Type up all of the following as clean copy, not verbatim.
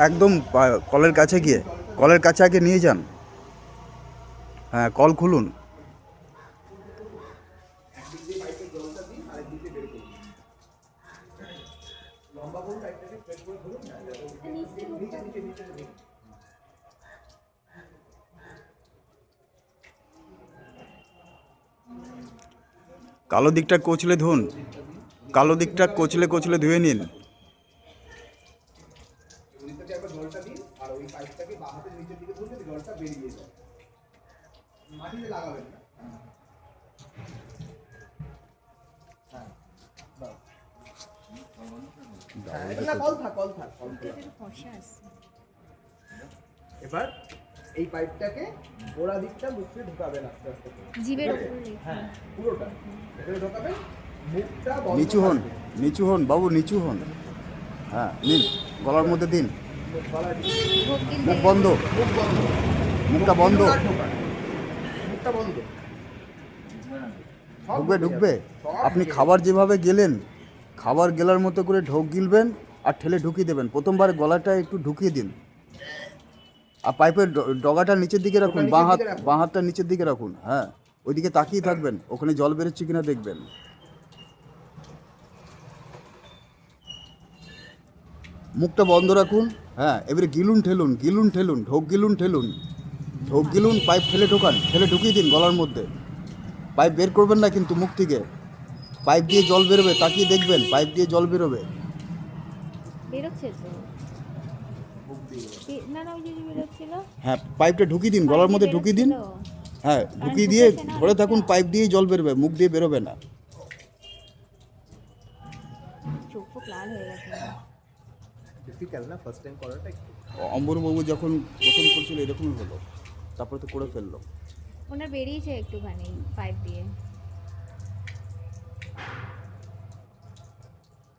একদম কলের কাছে গিয়ে, কলের কাছে আগে নিয়ে যান। হ্যাঁ, কল খুলুন। কালো দিকটা কচলে ধুন, কালো দিকটা কচলে কচলে ধুয়ে নিন। জলটা দিন আর ওই পাইপটাকে বাঁ হাতের নিচের দিকে ধরলে জলটা বেরিয়ে যায়, মাটিতে লাগাবেন না। এবার এই পাইপটাকে গোড়া দিকটা মুখে ঢোকাবেন আস্তে আস্তে, জিভের উপরে। হ্যাঁ পুরোটা এখানে ঢোকাবেন, মুখটা নিচু হন, নিচু হন বাবু, নিচু হন। হ্যাঁ নিন, গলার মধ্যে দিন। মুখ বন্ধ, মুখটা বন্ধ। মুখটা বন্ধ। ঢুকবে ঢুকবে। আপনি খাবার যেভাবে গেলেন, খাবার গেলার মতো করে ঢোক গিলবেন আর ঠেলে ঢুকিয়ে দেবেন। প্রথমবার গলাটা একটু ঢুকিয়ে দিন, আর পাইপের ডগাটা নিচের দিকে রাখুন, বাঁ হাতটা নিচের দিকে রাখুন। হ্যাঁ, ওইদিকে তাকিয়ে থাকবেন, ওখানে জল বেরোচ্ছে কিনা দেখবেন। মুখটা বন্ধ রাখুন। হ্যাঁ, এবারে গিলুন ঠেলুন, গিলুন ঠেলুন, ঢোক গিলুন ঠেলুন, ঢোক গিলুন, পাইপ ঠেলে ঢোকান, ঠেলে ঢুকিয়ে দিন গলার মধ্যে। পাইপ বের করবেন না কিন্তু মুখ থেকে, পাইপ দিয়ে জল বেরোবে, তাকিয়ে দেখবেন পাইপ দিয়ে জল বেরোবে। বেরোচ্ছে তো, না না ওই যে বেরোচ্ছিল। হ্যাঁ, পাইপটা ঢুকিয়ে দিন, গলার মধ্যে ঢুকিয়ে দিন। হ্যাঁ, ঢুকিয়ে দিয়ে ধরে থাকুন, পাইপ দিয়েই জল বেরোবে, মুখ দিয়ে বেরোবে না। চোখ ফোক লাল হয়ে গেছে। ডিফিকাল্ট না ফার্স্ট টাইম করাটা একটু। অম্বরবাবু যখন প্রথম করছিল এরকমই হলো, তারপরে তো করে ফেললো। ওনার বেরিয়েছে একটুখানি পাইপ দিয়ে।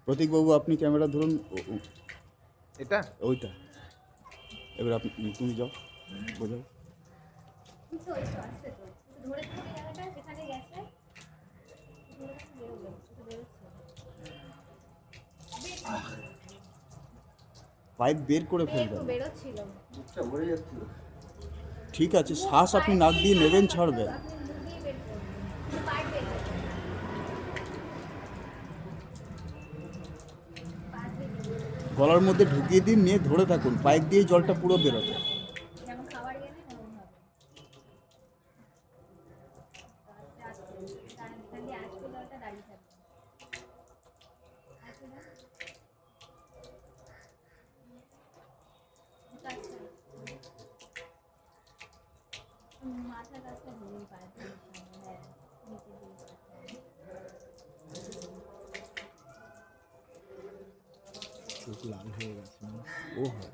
প্রতীকবাবু আপনি ক্যামেরা ধরুন, এটা ওইটা। এবার আপনি, তুমি যাও, বোঝাও। পাইপ বের করে ফেলবেন। ঠিক আছে, শ্বাস আপনি নাক দিয়ে নেবেন, ছাড়বেন। গলার মধ্যে ঢুকিয়ে দিন, নিয়ে ধরে থাকুন, পাইপ দিয়ে জলটা পুরো বেরোবে। চোখ লাল হয়ে গেছে। ও হয়,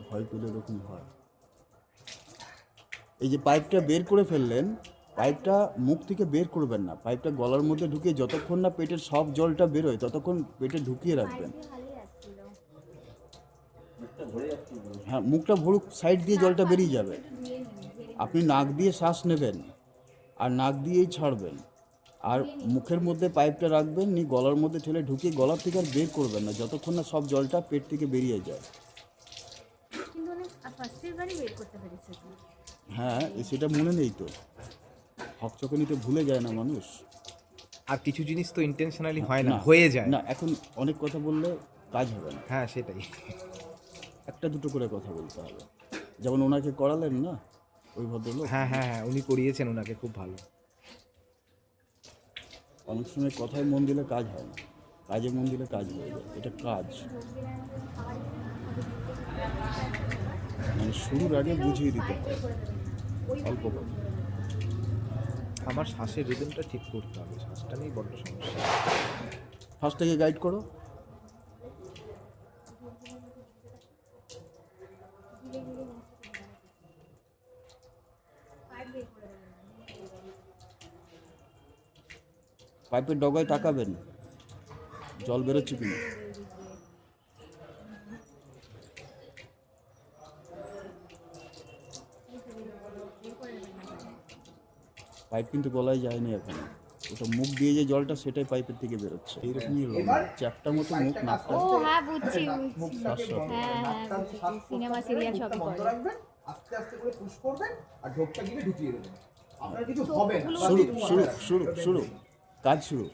ভয় পেলে এরকম হয়। এই যে পাইপটা বের করে ফেললেন, পাইপটা মুখ থেকে বের করবেন না, পাইপটা গলার মধ্যে ঢুকিয়ে যতক্ষণ না পেটের সব জলটা বেরোয় ততক্ষণ পেটে ঢুকিয়ে রাখবেন। হ্যাঁ, মুখটা ভরুক, সাইড দিয়ে জলটা বেরিয়ে যাবে। আপনি নাক দিয়ে শ্বাস নেবেন আর নাক দিয়েই ছাড়বেন, আর মুখের মধ্যে পাইপটা রাখবেন, নিয়ে গলার মধ্যে ঠেলে ঢুকিয়ে গলার থেকে আর বের করবেন না যতক্ষণ না সব জলটা পেট থেকে বেরিয়ে যায়। হ্যাঁ, সেটা মনে নেই তো, হকচকে নিতে ভুলে যায় না মানুষ। আর কিছু জিনিস তো ইন্টেনশনালি হয় না, হয়ে যায় না। এখন অনেক কথা বললে কাজ হবে না। হ্যাঁ সেটাই। একটা দুটো করে কথা বলতে হবে, যেমন ওনাকে করালেন না ওই ভদ্রলোক। হ্যাঁ হ্যাঁ হ্যাঁ, উনি করিয়েছেন, ওনাকে খুব ভালো। অনেক সময় কথায় মন দিলে কাজ হয় না, কাজে মন দিলে কাজ হয়ে যায়। এটা কাজ, মানে শুরুর আগে বুঝিয়ে দিতে হয় অল্প কথা। আমার শ্বাসের রিদমটা ঠিক করতে হবে, শ্বাসটা নিয়ে বড্ড সমস্যা। ফার্স্ট থেকে গাইড করো। পাইপের ডগায় তাকাবেন, জল বেরোচ্ছে কিনা। পাইপ কিন্তু গলায় যায়নি এখনো। ওটা মুখ দিয়ে যে জলটা সেটাই পাইপের থেকে বেরোচ্ছে এইরকমই চ্যাপটা মতো মুখ নাকটা ও হ্যাঁ বুঝছি মুখটাকে বুঝছি। বন্ধ হ্যাঁ হ্যাঁ নাকটা বুঝছি শ্বাস সিনেমা প্রশ্বাস করে সিরিয়াল মুখটা সবই বন্ধ করে রাখবেন, আস্তে আস্তে করে পুশ করবেন আর ঢোকটা গিয়ে ঢুকিয়ে দেবেন। আপনার কিছু হবে না। চোখগুলো শুরু বাস একটু শুরু মাথায় রাখবেন। শুরু শুরু কাজ শুরু।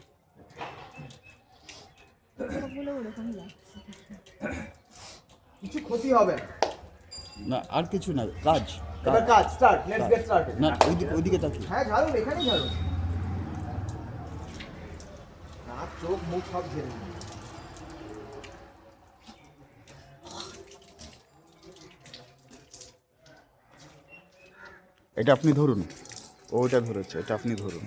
সবগুলো ওরকমই লাগছে। কিছু ক্ষতি হবে না। না আর কিছু না, কাজ এবার কাজ স্টার্ট, লেটস গেট স্টার্টেড। না ওইদিকে তাকিয়ে। হ্যাঁ ঝাড়ুন, এখানেই ঝাড়ুন। নাক চোখ মুখ সব ঝেড়ে নিন। এটা আপনি ধরুন, ওটা ধরেছে, এটা আপনি ধরুন।